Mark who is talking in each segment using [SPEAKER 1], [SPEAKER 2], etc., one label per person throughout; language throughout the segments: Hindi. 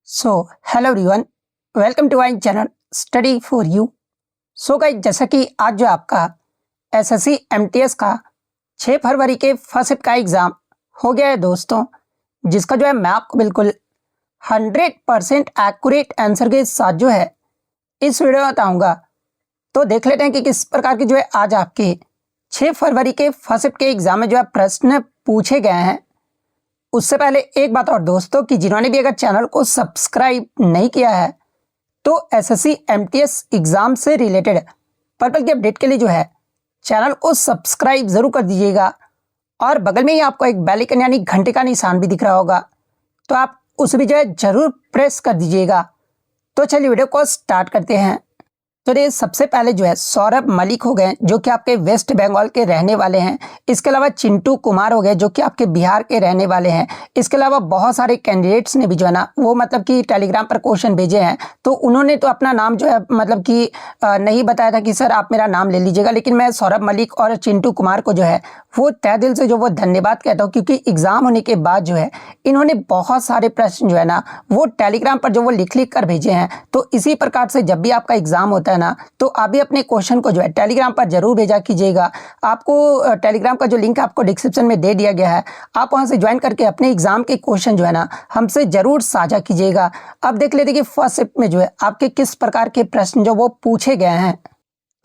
[SPEAKER 1] So hello everyone, welcome to my channel study for you. So guys, जैसा कि आज जो आपका एसएससी एमटीएस का 6 फरवरी के फर्स्ट शिफ्ट का एग्ज़ाम हो गया है दोस्तों, जिसका जो है मैं आपको बिल्कुल 100% एक्यूरेट आंसर के साथ जो है इस वीडियो में बताऊँगा। तो देख लेते हैं कि किस प्रकार की जो है आज आपके 6 फरवरी के फर्स्ट शिफ्ट के एग्ज़ाम में जो है प्रश्न पूछे गए हैं। उससे पहले एक बात और दोस्तों, कि जिन्होंने भी अगर चैनल को सब्सक्राइब नहीं किया है तो एसएससी एमटीएस एग्ज़ाम से रिलेटेड पर्पल की अपडेट के लिए जो है चैनल को सब्सक्राइब ज़रूर कर दीजिएगा। और बगल में ही आपको एक बेल आइकन यानी घंटे का निशान भी दिख रहा होगा, तो आप उसे भी जो है ज़रूर प्रेस कर दीजिएगा। तो चलिए वीडियो को स्टार्ट करते हैं। तो ये सबसे पहले जो है सौरभ मलिक हो गए, जो कि आपके वेस्ट बंगाल के रहने वाले हैं। इसके अलावा चिंटू कुमार हो गए, जो कि आपके बिहार के रहने वाले हैं। इसके अलावा बहुत सारे कैंडिडेट्स ने भी जो है ना वो मतलब कि टेलीग्राम पर क्वेश्चन भेजे हैं, तो उन्होंने तो अपना नाम जो है मतलब कि नहीं बताया था कि सर आप मेरा नाम ले लीजिएगा। लेकिन मैं सौरभ मलिक और चिंटू कुमार को जो है वो तहे दिल से जो वो धन्यवाद कहता हूँ, क्योंकि एग्ज़ाम होने के बाद जो है इन्होंने बहुत सारे प्रश्न जो है ना वो टेलीग्राम पर जो वो लिख कर भेजे हैं। तो इसी प्रकार से जब भी आपका एग्ज़ाम होता है ना, तो आप भी अपने क्वेश्चन को जो है टेलीग्राम पर जरूर भेजा कीजिएगा। आपको टेलीग्राम का जो लिंक आपको डिस्क्रिप्शन में दे दिया गया है, आप वहां से ज्वाइन करके अपने एग्जाम के क्वेश्चन जो है ना हमसे जरूर साझा कीजिएगा। अब देख लेते हैं कि फर्स्ट शिफ्ट में जो है आपके किस प्रकार के प्रश्न जो वो पूछे गए हैं।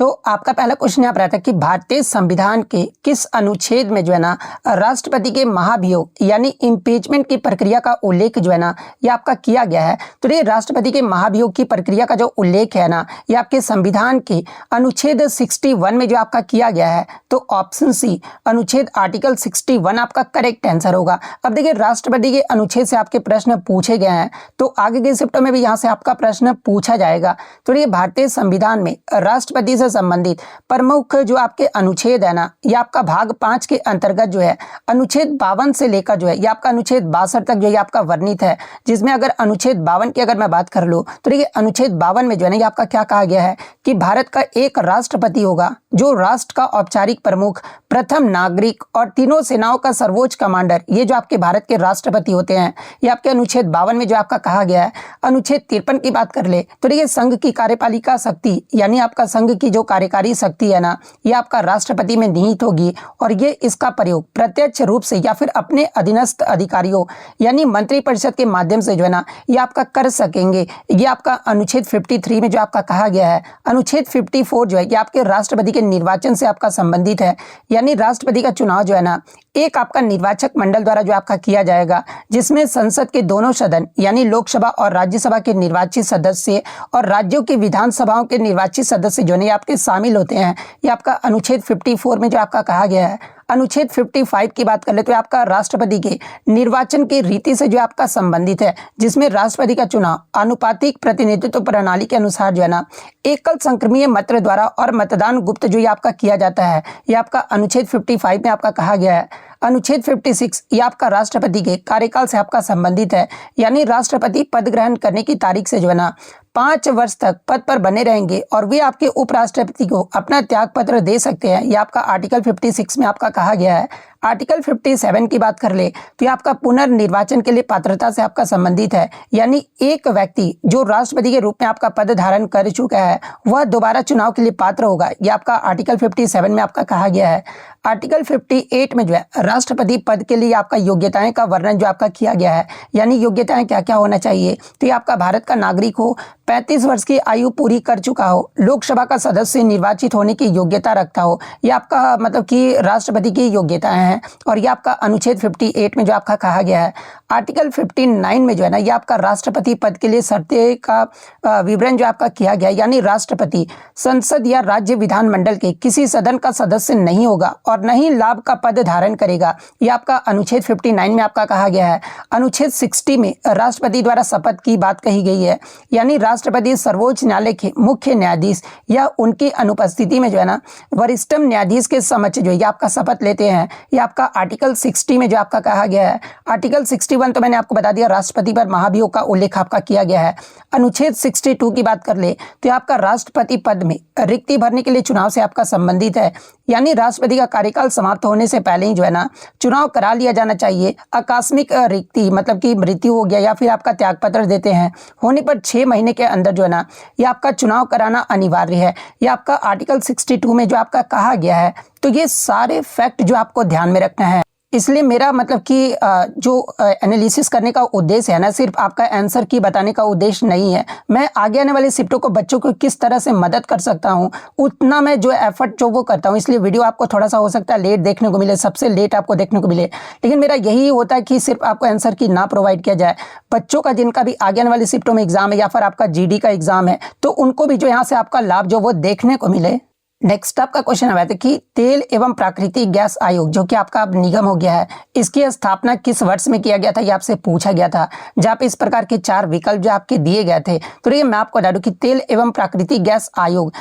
[SPEAKER 1] तो आपका पहला क्वेश्चन यहाँ पर आता है कि भारतीय संविधान के किस अनुच्छेद में जो है ना राष्ट्रपति के महाभियोग यानी इम्पीचमेंट की प्रक्रिया का उल्लेख जो है ना ये आपका किया गया है। तो ये राष्ट्रपति के महाभियोग की प्रक्रिया का जो उल्लेख है ना, ये आपके संविधान के अनुच्छेद 61 में जो आपका किया गया है। तो ऑप्शन सी अनुच्छेद आर्टिकल 61 आपका करेक्ट आंसर होगा। अब देखिए, राष्ट्रपति के अनुच्छेद से आपके प्रश्न पूछे गए हैं, तो आगे के शिफ्टों में भी यहाँ से आपका प्रश्न पूछा जाएगा। तो ये भारतीय संविधान में राष्ट्रपति संबंधित प्रमुख जो आपके अनुच्छेद है ना, ये आपका भाग 5 के अंतर्गत जो है अनुच्छेद 52 से लेकर जो है ये आपका अनुच्छेद 62 तक जो है आपका वर्णित है। जिसमें अगर अनुच्छेद 52 की अगर मैं बात कर लूं, तो देखिए अनुच्छेद 52 में जो है ना ये आपका क्या कहा गया है कि भारत का एक राष्ट्रपति होगा, जो राष्ट्र का औपचारिक प्रमुख, प्रथम नागरिक और तीनों सेनाओं का सर्वोच्च कमांडर, ये जो आपके भारत के राष्ट्रपति होते हैं। ये आपके अनुच्छेद 52 में जो आपका कहा गया है। अनुच्छेद 53 की बात कर ले, तो देखिए संघ की कार्यपालिका शक्ति यानी आपका संघ की जो कार्यकारी शक्ति है ना, ये आपका राष्ट्रपति में निहित होगी, और ये इसका प्रयोग प्रत्यक्ष रूप से या फिर अपने अधीनस्थ अधिकारियों यानी मंत्रिपरिषद के माध्यम से जो है ना ये आपका कर सकेंगे। ये आपका अनुच्छेद 53 में जो आपका कहा गया है। अनुच्छेद 54 जो है ये आपके राष्ट्रपति के निर्वाचन से आपका संबंधित है, यानी राष्ट्रपति का चुनाव जो है ना एक आपका निर्वाचक मंडल द्वारा जो आपका किया जाएगा, जिसमें संसद के दोनों सदन यानी लोकसभा और राज्यसभा के निर्वाचित सदस्य और राज्यों की विधानसभाओं के निर्वाचित सदस्य जो है आपके शामिल होते हैं। ये आपका अनुच्छेद 54 में जो आपका कहा गया है। अनुच्छेद 55 की बात कर ले, तो आपका राष्ट्रपति के निर्वाचन की रीति से जो आपका संबंधित है, जिसमें राष्ट्रपति का चुनाव आनुपातिक प्रतिनिधित्व प्रणाली के अनुसार जो है ना एकल संक्रमणीय मत द्वारा और मतदान गुप्त जो ये आपका किया जाता है। ये आपका अनुच्छेद 55 में आपका कहा गया है। अनुच्छेद 56 ये आपका राष्ट्रपति के कार्यकाल से आपका संबंधित है, यानी राष्ट्रपति पद ग्रहण करने की तारीख से जो है ना 5 वर्ष तक पद पर बने रहेंगे और वे आपके उपराष्ट्रपति को अपना त्याग पत्र दे सकते हैं। ये आपका आर्टिकल 56 में आपका कहा गया है। आर्टिकल 57 की बात कर ले, तो ये आपका पुनर्निर्वाचन के लिए पात्रता से आपका संबंधित है, यानी एक व्यक्ति जो राष्ट्रपति के रूप में आपका पद धारण कर चुका है वह दोबारा चुनाव के लिए पात्र होगा। ये आपका आर्टिकल 57 में आपका कहा गया है। आर्टिकल 58 में जो है राष्ट्रपति पद के लिए आपका योग्यताएं का वर्णन जो आपका किया गया है, यानी योग्यताएं क्या क्या होना चाहिए। तो ये आपका भारत का नागरिक हो, 35 वर्ष की आयु पूरी कर चुका हो, लोकसभा का सदस्य निर्वाचित होने की योग्यता रखता हो। ये आपका मतलब कि राष्ट्रपति की योग्यताएं हैं, और ये आपका अनुच्छेद 58 में जो आपका कहा गया है। आर्टिकल 59 में जो है ना ये आपका राष्ट्रपति पद के लिए शर्तें का विवरण जो आपका किया गया है, यानी राष्ट्रपति संसद या राज्य विधानमंडल के किसी सदन का सदस्य नहीं होगा और न ही लाभ का पद धारण करेगा। ये आपका अनुच्छेद 59 में आपका कहा गया है। अनुच्छेद 60 में राष्ट्रपति द्वारा शपथ की बात कही गई है, यानी राष्ट्रपति सर्वोच्च न्यायालय के मुख्य न्यायाधीश या उनकी अनुपस्थिति में जो है ना वरिष्ठतम न्यायाधीश के समक्ष जो है आपका शपथ लेते हैं। ये आपका आर्टिकल 60 में जो आपका कहा गया है। आर्टिकल 61 तो मैंने आपको बता दिया, राष्ट्रपति पर महाभियोग का उल्लेख आपका किया गया है। अनुच्छेद 62 की बात कर ले, तो आपका राष्ट्रपति पद में रिक्ति भरने के लिए चुनाव से आपका संबंधित है, यानी राष्ट्रपति का कार्यकाल समाप्त होने से पहले ही जो है ना चुनाव करा लिया जाना चाहिए। आकस्मिक रिक्ति मतलब कि मृत्यु हो गया या फिर आपका त्यागपत्र देते हैं होने पर 6 महीने के अंदर जो है ना ये आपका चुनाव कराना अनिवार्य है। ये आपका आर्टिकल 62 में जो आपका कहा गया है। तो ये सारे फैक्ट जो आपको ध्यान में रखना है। इसलिए मेरा मतलब कि जो एनालिसिस करने का उद्देश्य है ना, सिर्फ आपका आंसर की बताने का उद्देश्य नहीं है। मैं आगे आने वाले शिफ्टों को बच्चों को किस तरह से मदद कर सकता हूँ उतना मैं जो एफर्ट जो वो करता हूँ। इसलिए वीडियो आपको थोड़ा सा हो सकता है लेट देखने को मिले, सबसे लेट आपको देखने को मिले, लेकिन मेरा यही होता है कि सिर्फ आपको आंसर की ना प्रोवाइड किया जाए। बच्चों का जिनका भी आगे आने वाली शिफ्टों में एग्जाम है या फिर आपका जीडी का एग्जाम है तो उनको भी जो यहाँ से आपका लाभ जो वो देखने को मिले। नेक्स्ट आपका क्वेश्चन आया था कि तेल एवं प्राकृतिक गैस आयोग जो कि आपका अब निगम हो गया है, इसकी स्थापना किस वर्ष में किया गया था, ये आपसे पूछा गया था। जहाँ पे इस प्रकार के 4 विकल्प जो आपके दिए गए थे। तो ये मैं आपको बता दूं कि तेल एवं प्राकृतिक गैस आयोग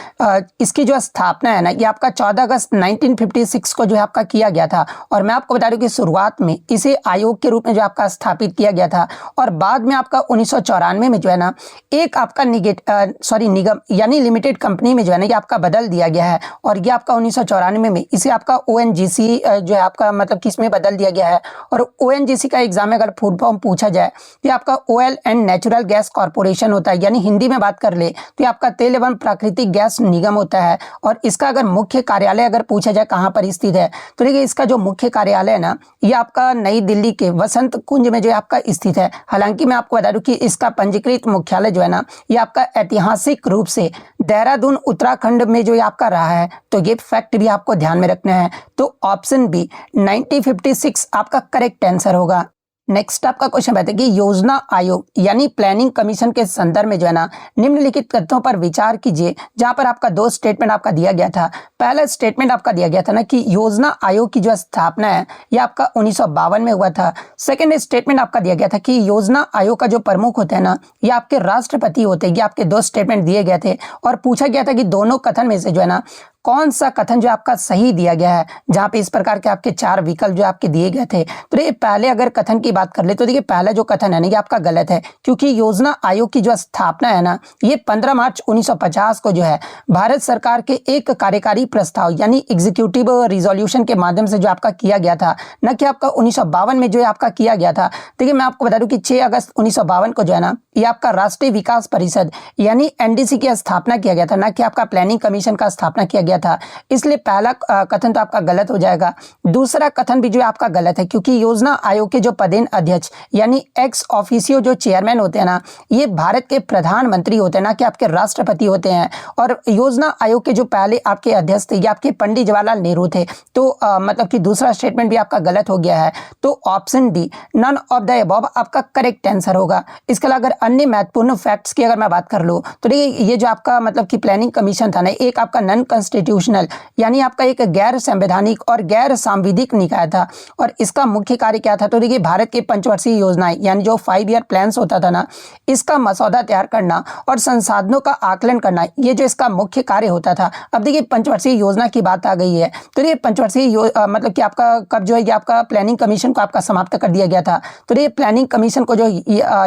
[SPEAKER 1] इसकी जो स्थापना है ना ये आपका 14 अगस्त 1956 को जो है आपका किया गया था। और मैं आपको बता दूं कि शुरुआत में इसे आयोग के रूप में जो आपका स्थापित किया गया था और बाद में आपका 1994 में जो है ना एक आपका निगम यानी लिमिटेड कंपनी में जो है ना ये आपका बदल दिया गया है। और ये आपका 1994 में इसे आपका ONGC जो है आपका मतलब किसमें बदल दिया गया है। और ONGC का एग्जाम में अगर फुल फॉर्म पूछा जाए तो ये आपका oil and natural gas corporation होता है, यानी हिंदी में बात कर ले तो ये आपका तेल एवं प्राकृतिक गैस निगम होता है। और इसका अगर मुख्य कार्यालय अगर पूछा जाए कहाँ पर स्थित है तो देखिए इसका जो मुख्य कार्यालय है ना ये आपका नई दिल्ली के वसंत कुंज में जो है आपका स्थित है। हालांकि मैं आपको बता दूं कि इसका पंजीकृत मुख्यालय जो है ना ये आपका ऐतिहासिक रूप से देहरादून उत्तराखंड में जो आपका रहा है। तो ये फैक्ट भी आपको ध्यान में रखना है। तो ऑप्शन बी 1956 आपका करेक्ट आंसर होगा। नेक्स्ट आपका क्वेश्चन कहते हैं कि योजना आयोग यानी प्लानिंग कमीशन के संदर्भ में जो है ना निम्नलिखित तथ्यों पर विचार कीजिए। जहां पर आपका 2 स्टेटमेंट आपका दिया गया था। पहला स्टेटमेंट आपका दिया गया था ना कि योजना आयोग की जो स्थापना है ये आपका 1952 में हुआ था। सेकंड स्टेटमेंट आपका दिया गया था कि योजना आयोग का जो प्रमुख होता है ना ये आपके राष्ट्रपति होते हैं। ये आपके 2 स्टेटमेंट दिए गए थे और पूछा गया था कि दोनों कथन में से जो है ना कौन सा कथन जो आपका सही दिया गया है। जहां पे इस प्रकार के आपके 4 विकल्प जो आपके दिए गए थे। तो ये पहले अगर कथन की बात कर ले तो देखिए पहला जो कथन है ना ये आपका गलत है, क्योंकि योजना आयोग की जो स्थापना है ना ये 15 मार्च 1950 को जो है भारत सरकार के एक कार्यकारी प्रस्ताव यानी एग्जीक्यूटिव रिजोल्यूशन के माध्यम से जो आपका किया गया था, न कि आपका 1952 में जो है आपका किया गया था। देखिए मैं आपको बता दूं कि 6 अगस्त 1952 को जो है ना ये आपका राष्ट्रीय विकास परिषद यानी NDC की स्थापना किया गया था, न कि आपका प्लानिंग कमीशन का स्थापना किया गया था। इसलिए पहला कथन तो आपका गलत हो जाएगा। दूसरा कथन भी जो है आपका गलत है, क्योंकि योजना आयोग के जो पदेन अध्यक्ष यानी एक्स ऑफिसियो जो चेयरमैन होते हैं ना ये भारत के प्रधानमंत्री होते हैं, ना कि आपके राष्ट्रपति होते हैं। और योजना आयोग के जो पहले आपके अध्यक्ष थे ये आपके पंडित जवाहरलाल नेहरू थे। तो मतलब कि दूसरा स्टेटमेंट भी आपका गलत हो गया है। तो option D none of the above आपका करेक्ट आंसर होगा। इसके अलावा अगर अन्य महत्वपूर्ण फैक्ट्स की अगर मैं बात कर लूँ तो देखिए ये जो आपका मतलब कि प्लानिंग कमीशन था ना एक आपका नॉन कॉन्स्टिट्यूशनल यानी आपका एक गैर संवैधानिक और गैर सांविधिक निकाय था। और इसका मुख्य कार्य क्या था, तो देखिए भारत के पंचवर्षीय योजनाएं यानी जो 5 ईयर प्लान्स होता था ना इसका मसौदा तैयार करना और संसाधनों का आकलन करना, ये जो इसका मुख्य कार्य होता था। अब देखिए पंचवर्षीय योजना की बात आ गई है तो ये पंचवर्षीय मतलब कि आपका कब जो है ये आपका प्लानिंग कमीशन को आपका समाप्त कर दिया गया था। तो ये प्लानिंग कमीशन को जो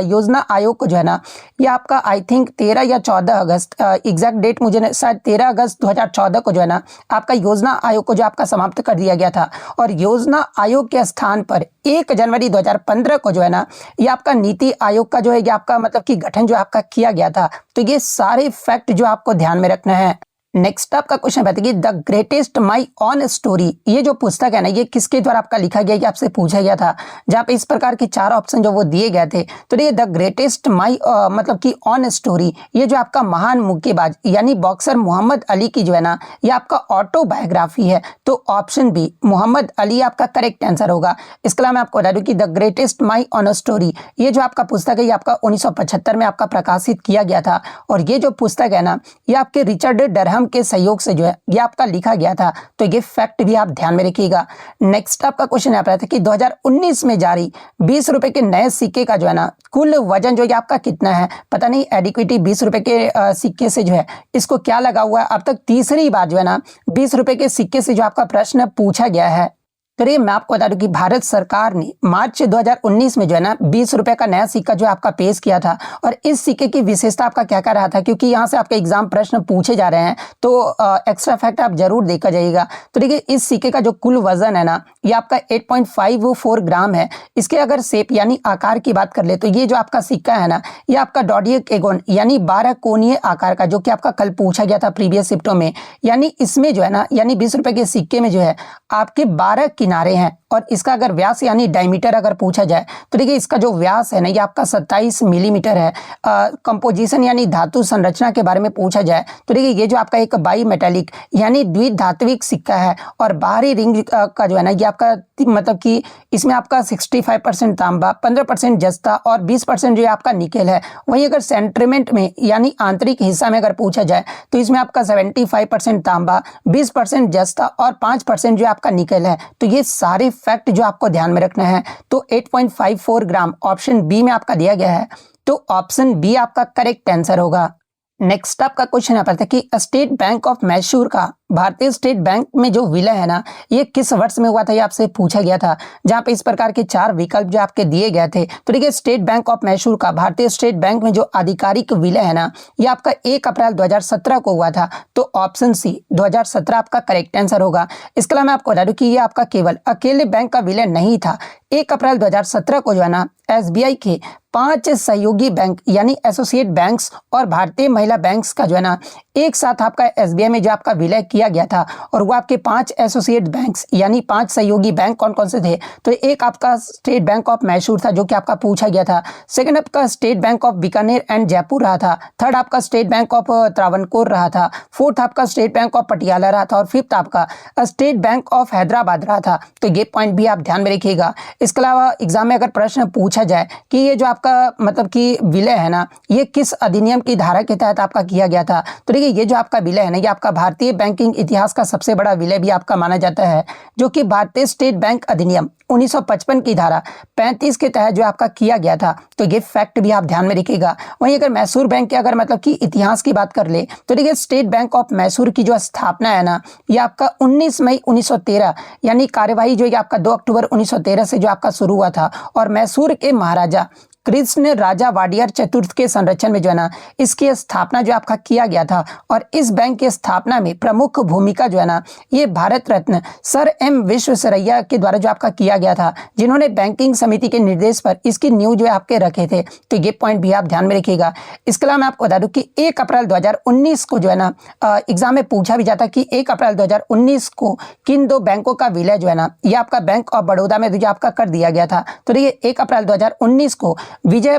[SPEAKER 1] योजना आयोग को जो है ना ये आपका आई थिंक 13 या 14 अगस्त एग्जैक्ट डेट मुझे शायद 13 अगस्त 2014 को जो है ना आपका योजना आयोग को जो आपका समाप्त कर दिया गया था। और योजना आयोग के स्थान पर 1 जनवरी 2015 को जो है ना ये आपका नीति आयोग का जो है ये आपका मतलब कि गठन जो आपका किया गया था। तो ये सारे फैक्ट जो आपको ध्यान में रखना है। नेक्स्ट आपका क्वेश्चन बताइए the greatest my on story, ये जो पुस्तक है ना ये किसके द्वारा आपका लिखा गया, ये आपसे पूछा गया था। जहाँ पे इस प्रकार के 4 ऑप्शन जो वो दिए गए थे। तो ये द ग्रेटेस्ट माई मतलब कि ऑन स्टोरी ये जो आपका महान मुक्केबाज यानी बॉक्सर मोहम्मद अली की जो है ना ये आपका ऑटोबायोग्राफी है। तो ऑप्शन बी मोहम्मद अली आपका करेक्ट आंसर होगा। इसके अलावा मैं आपको बता दूं कि the greatest my on story ये जो आपका पुस्तक है ये आपका 1975 में आपका प्रकाशित किया गया था। और ये जो पुस्तक है ना ये आपके रिचर्ड डरहम के सहयोग से जो है ये आपका लिखा गया था। तो ये फैक्ट भी आप ध्यान में रखिएगा। नेक्स्ट आपका क्वेश्चन यहाँ पर था कि 2019 में जारी 20 रुपए के नए सिक्के का जो है ना कुल वजन जो है आपका कितना है। पता नहीं एडिक्विटी 20 रुपए के सिक्के से जो है इसको क्या लगा हुआ है। अब तक तीसरी बार जो है ना 20 रुपए के सिक्के से जो आपका प्रश्न पूछा गया है। तो ये मैं आपको बता दूं कि भारत सरकार ने मार्च 2019 में जो है ना 20 रुपए का नया सिक्का जो आपका पेश किया था। और इस सिक्के की विशेषता आपका क्या क्या रहा था, क्योंकि यहाँ से आपके एग्जाम प्रश्न पूछे जा रहे हैं, तो एक्स्ट्रा फैक्ट आप जरूर देखा जाइएगा। तो देखिए, इस सिक्के का जो कुल वजन है ना, ये आपका 8.54 ग्राम है। इसके अगर शेप यानी आकार की बात कर ले तो ये जो आपका सिक्का है ना, ये आपका डोडेकेगोन यानी 12 कोणीय आकार का, जो कि आपका कल पूछा गया था प्रीवियस शिफ्टों में। यानी इसमें जो है ना, यानी 20 रुपए के सिक्के में जो है आपके 12 किनारे हैं। और इसका अगर व्यास यानी डायमीटर अगर पूछा जाए तो देखिए, इसका जो व्यास है ना, ये आपका 27 मिलीमीटर है। कंपोजिशन यानी धातु संरचना के बारे में पूछा जाए तो देखिए, ये जो आपका एक बाई मेटेलिक यानी द्विधात्विक सिक्का है। और बाहरी रिंग का जो है ना, ये आपका मतलब कि इसमें आपका 65% तांबा, 15% जस्ता और 20% जो है आपका निकेल है। वहीं अगर सेंट्रीमेंट में यानी आंतरिक हिस्सा में अगर पूछा जाए तो इसमें आपका 75% तांबा, 20% जस्ता और 5% जो आपका निकेल है। तो ये सारे फैक्ट जो आपको ध्यान में रखना है। तो 8.54 ग्राम ऑप्शन बी में आपका दिया गया है, तो ऑप्शन बी आपका करेक्ट आंसर होगा। नेक्स्ट आपका क्वेश्चन यहाँ पर था कि स्टेट बैंक ऑफ मैसूर का भारतीय स्टेट बैंक में जो विलय है ना, ये किस वर्ष में हुआ था, ये आपसे पूछा गया था। जहां पे इस प्रकार के 4 विकल्प जो आपके दिए गए थे। तो देखिए, स्टेट बैंक ऑफ मैसूर का भारतीय स्टेट बैंक में जो आधिकारिक विलय है ना, ये आपका 1 अप्रैल 2017 को हुआ था। तो ऑप्शन सी 2017 आपका करेक्ट आंसर होगा। इसके अलावा मैं आपको बता दूं कि ये आपका केवल अकेले बैंक का विलय नहीं था। 1 अप्रैल 2017 को जो है ना, एसबीआई के 5 सहयोगी बैंक यानी एसोसिएट बैंक्स और भारतीय महिला बैंक्स का जो है ना, एक साथ आपका एसबीआई में जो आपका विलय किया गया था। और वो आपके 5 एसोसिएट बैंक्स यानी 5 सहयोगी बैंक कौन कौन से थे, तो एक आपका स्टेट बैंक ऑफ मैसूर था, जो कि आपका पूछा गया था। सेकंड आपका state bank of Bikaner and Jaipur रहा था। थर्ड आपका स्टेट बैंक ऑफ त्रावणकोर रहा था। फोर्थ आपका स्टेट बैंक ऑफ पटियाला रहा था। और फिफ्थ आपका स्टेट बैंक ऑफ हैदराबाद रहा था। तो ये पॉइंट भी आप ध्यान में रखिएगा। इसके अलावा एग्जाम में अगर प्रश्न पूछा जाए कि ये जो आपका मतलब कि विलय है ना, ये किस अधिनियम की धारा के तहत आपका किया गया था, तो देखिए, ये जो आपका विलय है ना, ये आपका भारतीय बैंकिंग इतिहास का सबसे बड़ा विलय भी आपका माना जाता है, जो कि भारतीय स्टेट बैंक अधिनियम 1955 की धारा 35 के तहत जो आपका किया गया था। तो ये फैक्ट भी आप ध्यान में रखिएगा। वहीं अगर मैसूर बैंक के अगर मतलब कि इतिहास की बात कर ले तो देखिए, स्टेट बैंक ऑफ मैसूर की जो स्थापना है ना, ये आपका 19 मई 1913 यानी कार्यवाही जो है आपका 2 अक्टूबर 1913 से जो आपका शुरू हुआ था। और मैसूर के महाराजा कृष्ण राजा वाडियर चतुर्थ के संरक्षण में जो है ना, इसकी स्थापना जो आपका किया गया था। और इस बैंक की स्थापना में प्रमुख भूमिका जो है ना, ये भारत रत्न सर एम विश्वेश्वरैया के द्वारा जो आपका किया गया था, जिन्होंने बैंकिंग समिति के निर्देश पर इसकी नींव जो है आपके रखे थे। तो ये पॉइंट भी आप ध्यान में रखिएगा। इसके अलावा मैं आपको बता दूं कि 1 अप्रैल 2019 को जो है ना, एग्जाम में पूछा भी जाता कि 1 अप्रैल 2019 को किन 2 बैंकों का विलय जो है ना, ये आपका बैंक ऑफ बड़ौदा में जो आपका कर दिया गया था। तो देखिए, 1 अप्रैल 2019 को विजया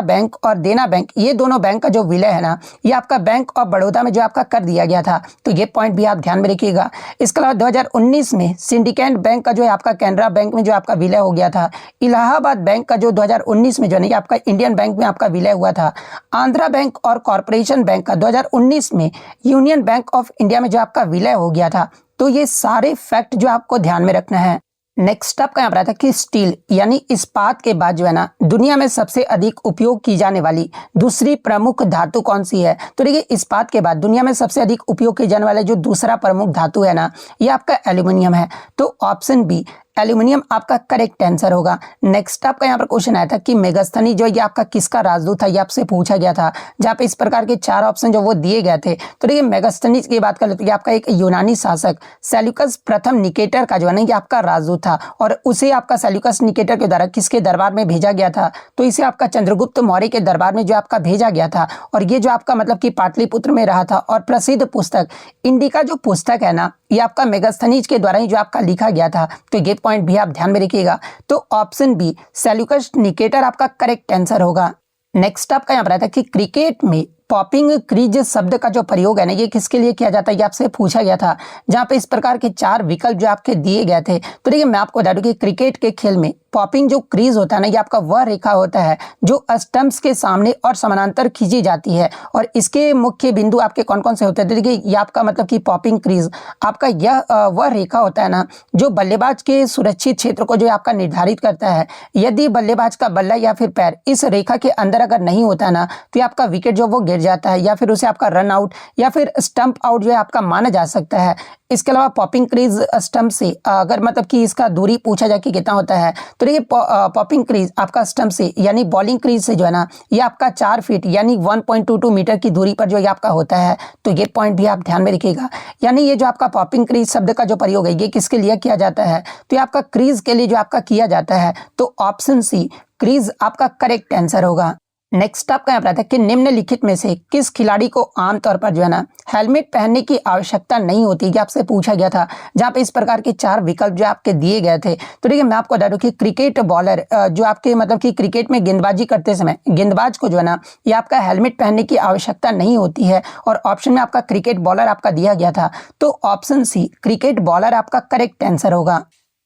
[SPEAKER 1] बैंक और देना बैंक, ये दोनों बैंक का जो विलय है ना, ये आपका बैंक ऑफ बड़ौदा में जो आपका कर दिया गया था। तो ये पॉइंट भी आप ध्यान में रखिएगा। इसके अलावा 2019 में सिंडिकेट बैंक का जो है आपका कैनरा बैंक में जो आपका विलय हो गया था। इलाहाबाद बैंक का जो 2019 में जो है आपका इंडियन बैंक में आपका विलय हुआ था। आंध्रा बैंक और कॉर्पोरेशन बैंक का 2019 में यूनियन बैंक ऑफ इंडिया में जो आपका विलय हो गया था। तो ये सारे फैक्ट जो आपको ध्यान में रखना है। नेक्स्ट आपका यहाँ पर आता है कि स्टील यानी इस्पात के बाद जो है ना, दुनिया में सबसे अधिक उपयोग की जाने वाली दूसरी प्रमुख धातु कौन सी है। तो देखिए, इस्पात के बाद दुनिया में सबसे अधिक उपयोग की जाने वाला जो दूसरा प्रमुख धातु है ना, ये आपका एल्यूमिनियम है। तो ऑप्शन बी एल्यूमिनियम आपका करेक्ट आंसर होगा। नेक्स्ट आपका यहाँ पर क्वेश्चन आया था कि मेगास्थनी जो ये आपका किसका राजदूत था, ये आपसे पूछा गया था, जहाँ पे इस प्रकार के 4 ऑप्शन जो वो दिए गए थे। तो देखिए, मेगास्थनीज की बात कर ले तो ये आपका एक यूनानी शासक सेल्यूकस प्रथम निकेटर का जो है ना, ये आपका राजदूत था। और उसे आपका सेल्यूकस निकेटर के द्वारा किसके दरबार में भेजा गया था, तो इसे आपका चंद्रगुप्त मौर्य के दरबार में जो आपका भेजा गया था। और ये जो आपका मतलब कि पाटलिपुत्र में रहा था। और प्रसिद्ध पुस्तक इंडिका जो पुस्तक है ना, ये आपका मेगास्थनीज के द्वारा ही जो आपका लिखा गया था। तो ये पॉइंट भी आप ध्यान में रखिएगा। तो ऑप्शन बी सेल्यूकस निकेटर आपका करेक्ट आंसर होगा। नेक्स्ट आपका यहाँ पर आता है कि क्रिकेट में पॉपिंग क्रीज शब्द का जो प्रयोग है ना, ये किसके लिए किया जाता है, ये आपसे पूछा गया था। जहां पे इस प्रकार के 4 विकल्प जो आपके दिए गए थे। तो देखिए, मैं आपको बता दूं कि क्रिकेट के खेल में पॉपिंग जो क्रीज होता है ना, ये आपका वह रेखा होता है जो स्टंप्स के सामने और समानांतर खींची जाती है। और इसके मुख्य बिंदु आपके कौन कौन से होते हैं, तो देखिए, ये आपका मतलब कि पॉपिंग क्रीज आपका यह वह रेखा होता है ना, जो बल्लेबाज के सुरक्षित क्षेत्र को जो आपका निर्धारित करता है। यदि बल्लेबाज का बल्ला या फिर पैर इस रेखा के अंदर अगर नहीं होता ना, तो आपका विकेट जो वो गिर जाता है या फिर उसे आपका रन आउट या फिर स्टंप आउट जो है आपका माना जा सकता है। इसके अलावा पॉपिंग क्रीज स्टंप से अगर मतलब कि इसका दूरी पूछा जाए कि कितना होता है, तो देखिए पॉपिंग क्रीज आपका स्टंप से यानी बॉलिंग क्रीज से जो है ना ये आपका 4 फीट यानी 1.22 मीटर की दूरी पर जो ये आपका होता है। तो ये पॉइंट भी आप ध्यान में रखिएगा। यानी ये जो आपका पॉपिंग क्रीज शब्द का जो प्रयोग है ये किसके लिए किया जाता है, तो ये आपका क्रीज के लिए जो आपका किया जाता है। तो ऑप्शन सी क्रीज आपका करेक्ट आंसर होगा। नेक्स्ट आपका यहाँ पर आता है कि निम्नलिखित में से किस खिलाड़ी को आमतौर पर जो है ना हेलमेट पहनने की आवश्यकता नहीं होती, ये आपसे पूछा गया था, जहाँ पे इस प्रकार के 4 विकल्प जो आपके दिए गए थे। तो देखिए मैं आपको बता दूं कि क्रिकेट बॉलर जो आपके मतलब कि क्रिकेट में गेंदबाजी करते समय गेंदबाज को जो है ना ये आपका हेलमेट पहनने की आवश्यकता नहीं होती है, और ऑप्शन में आपका क्रिकेट बॉलर आपका दिया गया था। तो ऑप्शन सी क्रिकेट बॉलर आपका करेक्ट आंसर होगा।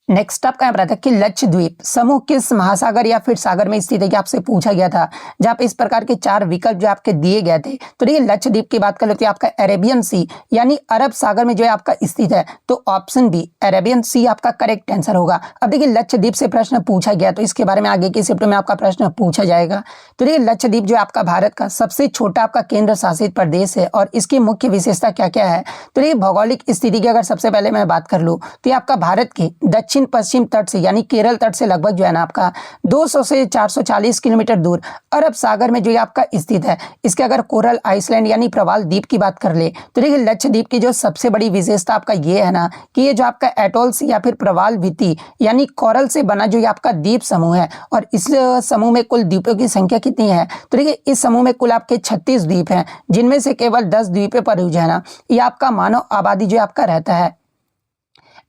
[SPEAKER 1] नेक्स्ट आपका यहाँ पर आता है कि लक्षद्वीप समूह किस महासागर या फिर सागर में स्थित है, कि आपसे पूछा गया था, जहाँ पे इस प्रकार के 4 विकल्प जो आपके दिए गए थे। तो देखिए लक्षद्वीप की बात कर लेते हैं, आपका अरेबियन सी यानी अरब सागर में जो है आपका स्थित है। तो ऑप्शन बी अरेबियन सी आपका करेक्ट आंसर होगा। अब देखिए लक्षद्वीप से प्रश्न पूछा गया तो इसके बारे में आगे की शिफ्ट में आपका प्रश्न पूछा जाएगा। तो देखिए लक्षद्वीप जो आपका भारत का सबसे छोटा आपका केंद्र शासित प्रदेश है, और इसकी मुख्य विशेषता क्या क्या है। तो देखिए भौगोलिक स्थिति की अगर सबसे पहले मैं बात कर लूँ तो ये आपका भारत के दक्षिण पश्चिम तट से यानी केरल तट से लगभग जो है ना आपका 200 से 440 किलोमीटर दूर अरब सागर में जो ये आपका स्थित है। इसके अगर कोरल आइसलैंड यानी प्रवाल द्वीप की बात कर ले तो देखिए लक्षद्वीप की जो सबसे बड़ी विशेषता आपका ये है ना कि ये जो आपका एटोल्स या फिर प्रवाल भित्ति यानी कोरल से बना जो ये आपका द्वीप समूह है, और इस समूह में कुल द्वीपों की संख्या कितनी है। तो देखिए इस समूह में कुल आपके 36 द्वीप हैं, जिनमें से केवल 10 द्वीपों पर जो है ना ये आपका मानव आबादी जो आपका रहता है।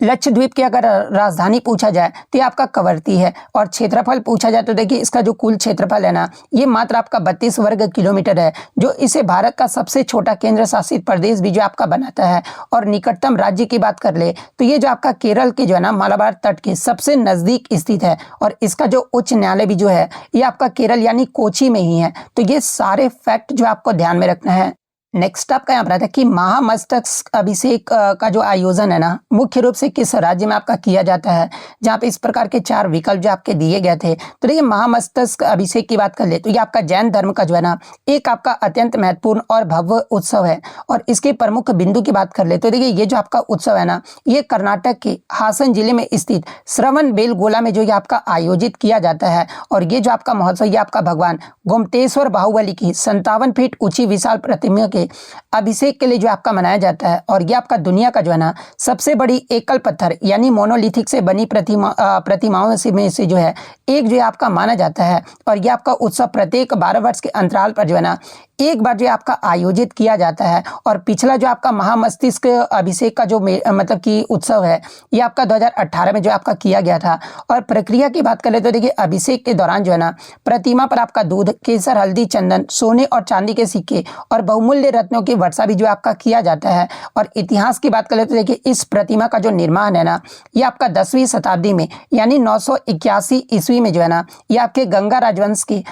[SPEAKER 1] लक्षद्वीप की अगर राजधानी पूछा जाए तो ये आपका कवरत्ती है, और क्षेत्रफल पूछा जाए तो देखिए इसका जो कुल क्षेत्रफल है ना ये मात्र आपका 32 वर्ग किलोमीटर है, जो इसे भारत का सबसे छोटा केंद्र शासित प्रदेश भी जो आपका बनाता है। और निकटतम राज्य की बात कर ले तो ये जो आपका केरल के जो है ना मालाबार तट के सबसे नजदीक स्थित है, और इसका जो उच्च न्यायालय भी जो है ये आपका केरल यानी कोची में ही है। तो ये सारे फैक्ट जो आपको ध्यान में रखना है। नेक्स्ट आपका यहाँ पर आता है कि महामस्तक अभिषेक का जो आयोजन है ना मुख्य रूप से किस राज्य में आपका किया जाता है, जहाँ पे इस प्रकार के 4 विकल्प जो आपके दिए गए थे। तो देखिए महामस्तक अभिषेक की बात कर ले तो ये आपका जैन धर्म का जो है ना एक आपका अत्यंत महत्वपूर्ण और भव्य उत्सव है, और इसके प्रमुख बिंदु की बात कर ले तो देखिए ये जो आपका उत्सव है ना ये कर्नाटक के हासन जिले में स्थित श्रवण बेलगोला में जो ये आपका आयोजित किया जाता है। और ये जो आपका महोत्सव ये आपका भगवान गोमतेश्वर बाहुबली की 57 फीट ऊंची विशाल प्रतिमा के अभिषेक के लिए जो आपका मनाया जाता है, और ये आपका दुनिया का जो है ना सबसे बड़ी एकल पत्थर यानी मोनोलिथिक से बनी प्रतिमाओं में से जो है एक जो है आपका माना जाता है। और ये आपका उत्सव प्रत्येक 12 वर्ष के अंतराल पर जो है ना एक बार जो है आपका आयोजित किया जाता है। और पिछला जो आपका महामस्तिष्क अभिषेक का जो मतलब कि उत्सव है ये आपका 2018 में जो आपका किया गया था। और प्रक्रिया की बात करें तो देखिए अभिषेक के दौरान जो है ना प्रतिमा पर आपका दूध, केसर, हल्दी, चंदन, सोने और चांदी के सिक्के और बहुमूल्य रत्नों की वर्षा भी जो आपका किया जाता है। और इतिहास की बात करें तो देखिए इस प्रतिमा का जो निर्माण है ना ये आपका 10वीं शताब्दी में यानी 981 ईस्वी में जो है ना ये आपके गंगा राजवंश के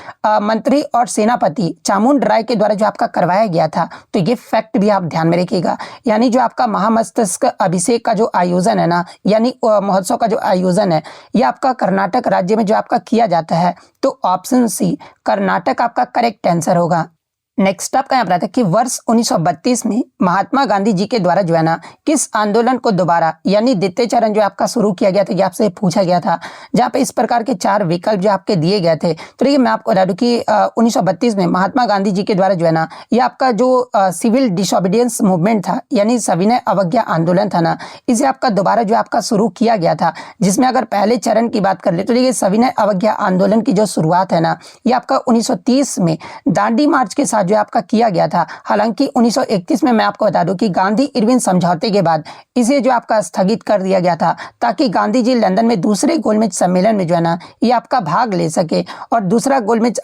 [SPEAKER 1] मंत्री और सेनापति चामुंड राय के द्वारा जो आपका करवाया गया था। तो ये फैक्ट भी आप ध्यान में रखिएगा। यानी जो आपका महामस्तक अभिषेक का जो आयोजन है ना यानी महोत्सव का जो आयोजन है ये आपका कर्नाटक राज्य में जो आपका किया जाता है। तो ऑप्शन सी कर्नाटक आपका करेक्ट आंसर होगा। नेक्स्ट आपका यहाँ पर आता है कि वर्ष 1932 में महात्मा गांधी जी के द्वारा जो है ना किस आंदोलन को दोबारा यानी द्वितीय चरण जो आपका शुरू किया गया था, ये आपसे पूछा गया था, जहाँ पे इस प्रकार के 4 विकल्प जो आपके दिए गए थे। तो देखिए मैं आपको बता दूं कि 1932 में महात्मा गांधी जी के द्वारा जो है ना ये आपका जो सिविल डिसोबीडियंस मूवमेंट था यानी सविनय अवज्ञा आंदोलन था ना इसे आपका दोबारा जो आपका शुरू किया गया था, जिसमें अगर पहले चरण की बात कर ले तो देखिए सविनय अवज्ञा आंदोलन की जो शुरुआत है ना ये आपका 1930 में दांडी मार्च के साथ जो आपका किया गया था। हालांकि 1931 में मैं आपको बता दूं कि गांधी इरविन समझौते के बाद इसे जो आपका स्थगित कर दिया गया था, ताकि गांधी जी लंदन में दूसरे गोलमेज सम्मेलन में जो है ना ये आपका भाग ले सके। और दूसरा गोलमेज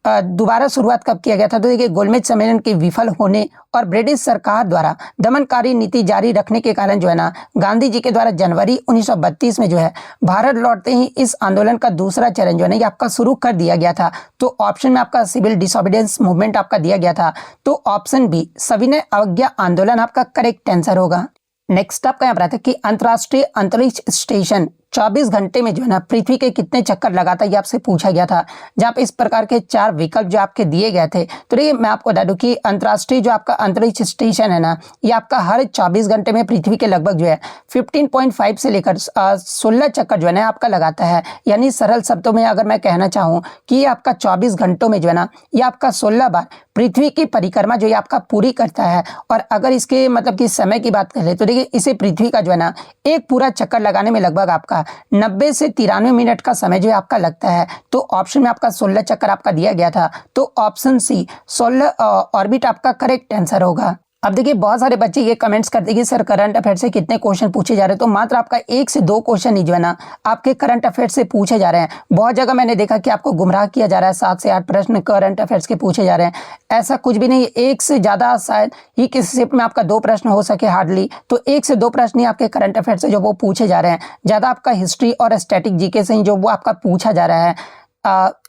[SPEAKER 1] दोबारा शुरुआत कब किया गया था, तो देखिए गोलमेज सम्मेलन के विफल होने और ब्रिटिश सरकार द्वारा दमनकारी नीति जारी रखने के कारण जो है ना गांधी जी के द्वारा जनवरी 1932 में जो है भारत लौटते ही इस आंदोलन का दूसरा चरण जो है ना ये आपका शुरू कर दिया गया था। तो ऑप्शन में आपका सिविल डिसोबीडियंस मूवमेंट आपका दिया गया था। तो ऑप्शन बी सविनय अवज्ञा आंदोलन आपका करेक्ट आंसर होगा। नेक्स्ट आपका यहाँ पर आता है कि अंतर्राष्ट्रीय अंतरिक्ष स्टेशन 24 घंटे में जो है ना पृथ्वी के कितने चक्कर लगाता है, ये आपसे पूछा गया था। जहाँ पे इस प्रकार के 4 विकल्प जो आपके दिए गए थे। तो देखिए मैं आपको बता दूं कि अंतर्राष्ट्रीय जो आपका अंतरिक्ष स्टेशन है ना, ये आपका हर 24 घंटे में पृथ्वी के लगभग जो है 15.5 से लेकर 16 चक्कर जो है ना आपका लगाता है। यानी सरल शब्दों में अगर मैं कहना चाहूँ कि ये आपका 24 घंटों में जो है ना ये आपका 16 बार पृथ्वी की परिक्रमा जो ये आपका पूरी करता है। और अगर इसके मतलब कि समय की बात करें तो देखिए इसे पृथ्वी का जो है ना एक पूरा चक्कर लगाने में लगभग आपका 90 से 93 मिनट का समय जो है आपका लगता है। तो ऑप्शन में आपका 16 चक्कर आपका दिया गया था, तो ऑप्शन सी 16 ऑर्बिट आपका करेक्ट आंसर होगा। अब देखिए बहुत सारे बच्चे ये कमेंट्स करते हैं कि सर करंट अफेयर से कितने क्वेश्चन पूछे जा रहे हैं, तो मात्र आपका 1 से 2 क्वेश्चन ही जो है ना आपके करंट अफेयर से पूछे जा रहे हैं। बहुत जगह मैंने देखा कि आपको गुमराह किया जा रहा है, 7 से 8 प्रश्न करंट अफेयर्स के पूछे जा रहे हैं। ऐसा कुछ भी नहीं, 1 से ज़्यादा शायद ही किसी शिफ्ट में आपका 2 प्रश्न हो सके हार्डली, तो 1 से 2 प्रश्न ही आपके करंट अफेयर से जो वो पूछे जा रहे हैं। ज़्यादा आपका हिस्ट्री और स्टैटिक जीके से ही जो वो आपका पूछा जा रहा है।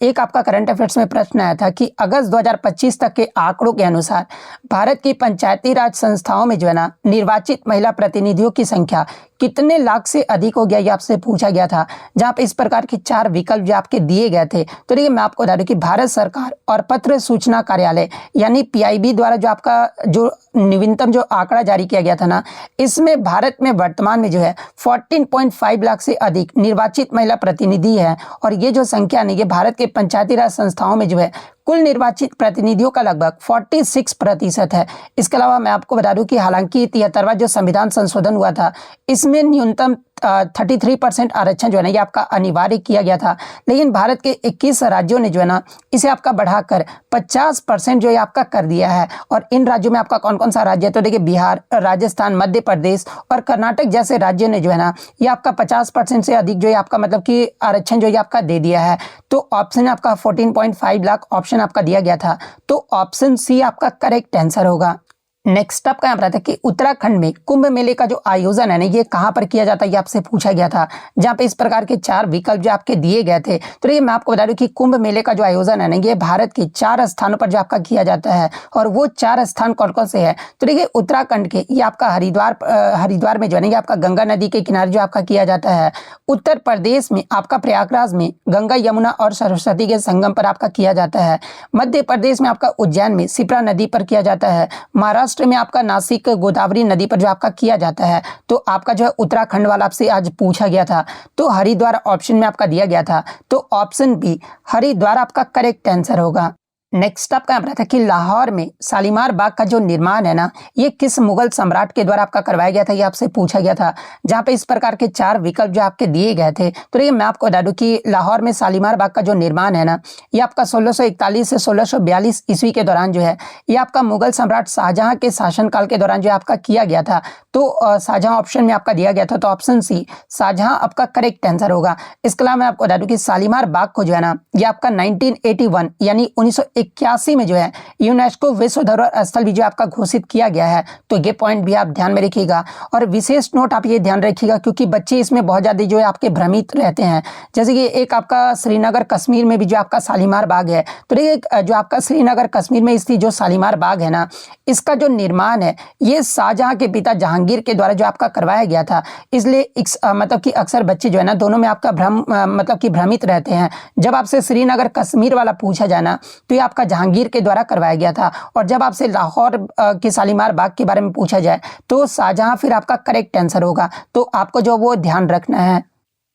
[SPEAKER 1] एक आपका करंट अफेयर्स में प्रश्न आया था कि अगस्त 2025 तक के आंकड़ों के अनुसार भारत की पंचायती राज संस्थाओं में जो है ना निर्वाचित महिला प्रतिनिधियों की संख्या कितने लाख से अधिक हो गया, ये आपसे पूछा गया था। जहाँ पे इस प्रकार के 4 विकल्प जो आपके दिए गए थे। तो देखिए मैं आपको बता दूं कि भारत सरकार और पत्र सूचना कार्यालय यानी पीआईबी द्वारा जो आपका जो नवीनतम जो आंकड़ा जारी किया गया था ना, इसमें भारत में वर्तमान में जो है 14.5 लाख से अधिक निर्वाचित महिला प्रतिनिधि है। और ये जो संख्या नहीं, ये भारत के पंचायती राज संस्थाओं में जो है कुल निर्वाचित प्रतिनिधियों का लगभग 46% है। इसके अलावा मैं आपको बता दूं कि हालांकि 73वां जो संविधान संशोधन हुआ था, इसमें न्यूनतम 33% आरक्षण जो है ना ये आपका अनिवार्य किया गया था, लेकिन भारत के 21 राज्यों ने जो है ना इसे आपका बढ़ाकर 50% जो है आपका कर दिया है। और इन राज्यों में आपका कौन कौन सा राज्य है, तो देखिए बिहार, राजस्थान, मध्य प्रदेश और कर्नाटक जैसे राज्यों ने जो है ना ये आपका 50% से अधिक जो है आपका मतलब कि आरक्षण जो है आपका दे दिया है। तो ऑप्शन आपका 14.5 लाख ऑप्शन आपका दिया गया था, तो ऑप्शन सी आपका करेक्ट आंसर होगा। नेक्स्ट आपका यहाँ पर आता है कि उत्तराखंड में कुंभ मेले का जो आयोजन है ना ये कहाँ पर किया जाता है, ये आपसे पूछा गया था। जहाँ पे इस प्रकार के 4 विकल्प जो आपके दिए गए थे। तो ये मैं आपको बता दूं कि कुंभ मेले का जो आयोजन है ना ये भारत के 4 स्थानों पर जो आपका किया जाता है। और वो 4 स्थान कौन कौन से है, तो देखिए उत्तराखंड के ये आपका हरिद्वार में जो है ना ये आपका गंगा नदी के किनारे जो आपका किया जाता है। उत्तर प्रदेश में आपका प्रयागराज में गंगा, यमुना और सरस्वती के संगम पर आपका किया जाता है। मध्य प्रदेश में आपका उज्जैन में शिप्रा नदी पर किया जाता है। महाराष्ट्र में आपका नासिक गोदावरी नदी पर जो आपका किया जाता है। तो आपका जो है उत्तराखंड वाला आपसे आज पूछा गया था, तो हरिद्वार ऑप्शन में आपका दिया गया था, तो ऑप्शन बी हरिद्वार आपका करेक्ट आंसर होगा। नेक्स्ट आपका यहाँ था कि लाहौर में शालीमार बाग का जो निर्माण है ना ये किस मुगल सम्राट के द्वारा आपका करवाया गया था, ये आपसे पूछा गया था। जहाँ पे इस प्रकार के 4 विकल्प जो आपके दिए गए थे। तो ये मैं आपको बता दूं कि लाहौर में शालीमार बाग का जो निर्माण है ना ये आपका 1641 से 1642 ईस्वी के दौरान जो है ये आपका मुगल सम्राट शाहजहां के शासनकाल के दौरान जो आपका किया गया था। तो शाहजहां ऑप्शन में आपका दिया गया था, तो ऑप्शन सी शाहजहां आपका करेक्ट आंसर होगा। इसके अलावा मैं आपको बता दूं कि शालीमार बाग को जो है ना ये आपका 1981 यानी 1981 में जो है यूनेस्को विश्व धरोहर स्थल भी जो आपका घोषित किया गया है। तो ये पॉइंट भी आप ध्यान में रखिएगा। और विशेष नोट आप ये ध्यान रखिएगा क्योंकि बच्चे इसमें बहुत ज़्यादा जो है आपके भ्रमित रहते हैं। जैसे कि एक आपका श्रीनगर कश्मीर में भी जो आपका शालीमार बाग है। तो देखिए जो आपका श्रीनगर कश्मीर में स्थित जो शालीमार बाग है ना इसका जो निर्माण है ये शाहजहां के पिता जहांगीर के द्वारा जो आपका करवाया गया था। इसलिए मतलब कि अक्सर बच्चे जो है ना दोनों में आपका मतलब कि भ्रमित रहते हैं। जब आपसे श्रीनगर कश्मीर वाला पूछा जाना तो ये आपका जहांगीर के द्वारा करवाया गया था, और जब आपसे लाहौर के शालीमार बाग के बारे में पूछा जाए तो शाहजहां फिर आपका करेक्ट आंसर होगा। तो आपको जो वो ध्यान रखना है।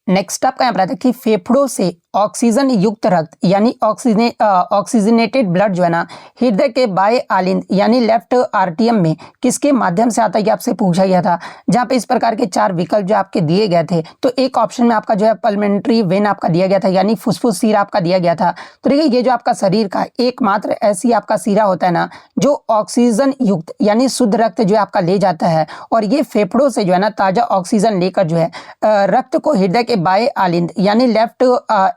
[SPEAKER 1] नेक्स्ट आपका यहाँ पर आता है कि फेफड़ों से ऑक्सीजन युक्त रक्त यानी ऑक्सीजनेटेड ब्लड जो है ना हृदय के बाएं आलिंद यानी लेफ्ट आर्टियम में किसके माध्यम से आता है, ये आपसे पूछा गया था। जहाँ पे इस प्रकार के 4 विकल्प जो आपके दिए गए थे। तो एक ऑप्शन में आपका जो है पल्मेंट्री वेन आपका दिया गया था यानी फुसफुस सीरा आपका दिया गया था। तो देखिए ये जो आपका शरीर का एकमात्र ऐसी आपका सीरा होता है ना जो ऑक्सीजन युक्त यानी शुद्ध रक्त जो है आपका ले जाता है, और ये फेफड़ों से जो है ना ताजा ऑक्सीजन लेकर जो है रक्त को हृदय के बाएं आलिंद यानी लेफ्ट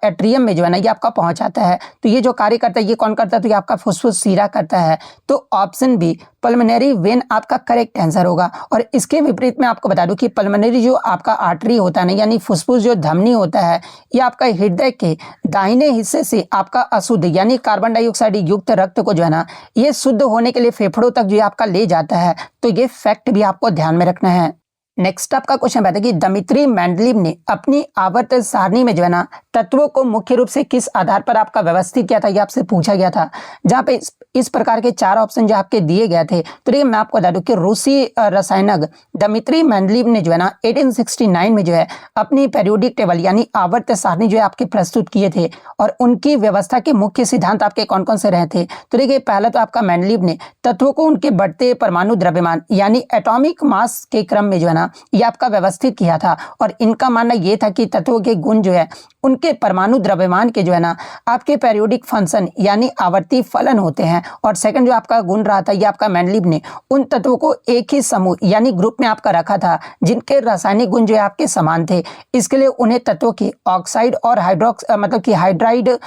[SPEAKER 1] एट्रियम में जो है ना ये आपका पहुंचाता है। तो ये जो कार्य करता है ये कौन करता है, तो ये आपका फुसफुस सीरा करता है। तो ऑप्शन बी पल्मोनरी वेन आपका करेक्ट आंसर होगा। और इसके विपरीत में आपको बता दूं कि पल्मोनरी जो आपका आर्टरी होता है ना यानी फुसफुस जो धमनी होता है ये आपका हृदय के दाहिने हिस्से से आपका अशुद्ध यानी कार्बन डाइऑक्साइड युक्त रक्त को जो है ना ये शुद्ध होने के लिए फेफड़ों तक जो आपका ले जाता है। तो ये फैक्ट भी आपको ध्यान में रखना है। नेक्स्ट आपका क्वेश्चन बताया कि दमित्री मेंडलीव ने अपनी आवर्त सारणी में जो है ना तत्वों को मुख्य रूप से किस आधार पर आपका व्यवस्थित किया था, ये आपसे पूछा गया था। जहां पे इस प्रकार के 4 ऑप्शन जो आपके दिए गए थे। तो देखिए मैं आपको बता दूं कि रूसी रसायनज्ञ दमित्री मेंडलीव ने जो है ना 1869 में जो है अपनी पेरियोडिक टेबल यानी आवर्त सारणी जो है आपके प्रस्तुत किए थे। और उनकी व्यवस्था के मुख्य सिद्धांत आपके कौन कौन से रहे थे। तो देखिए पहला तो आपका मेंडलीव ने तत्वों को उनके बढ़ते परमाणु द्रव्यमान यानी एटॉमिक मास के क्रम में जो है ना ये आपका व्यवस्थित किया था। और इनका मानना ये था कि तत्वों के गुण जो है उनके परमाणु द्रव्यमान के जो है ना आपके पेरियोडिक फंक्शन यानी आवर्ती फलन होते हैं। और सेकंड जो आपका गुण रहा था ये आपका मेंडलीव ने उन तत्वों को एक ही समूह यानी ग्रुप में आपका रखा था जिनके रासायनिक गुण जो है आपके समान थे। इसके लिए उन्हें तत्वों की ऑक्साइड और हाइड्रोक्स मतलब कि हाइड्राइड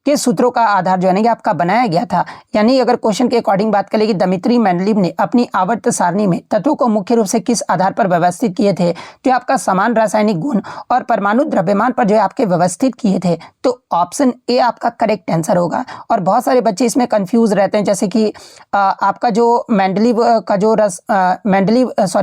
[SPEAKER 1] के सूत्रों का आधार जो है ना ये आपका बनाया गया था। यानी अगर क्वेश्चन के अकॉर्डिंग बात करें कि दमित्री मेंडलीव ने अपनी आवर्त सारणी में तत्वों को मुख्य रूप से किस आधार पर व्यवस्थित किए थे, तो आपका समान रासायनिक गुण और परमाणु द्रव्यमान पर जो है आपके व्यवस्थित किए थे। तो ऑप्शन ए आपका करेक्ट आंसर होगा। और बहुत सारे बच्चे इसमें कंफ्यूज रहते हैं, जैसे कि आपका जो मेंडलीव का जो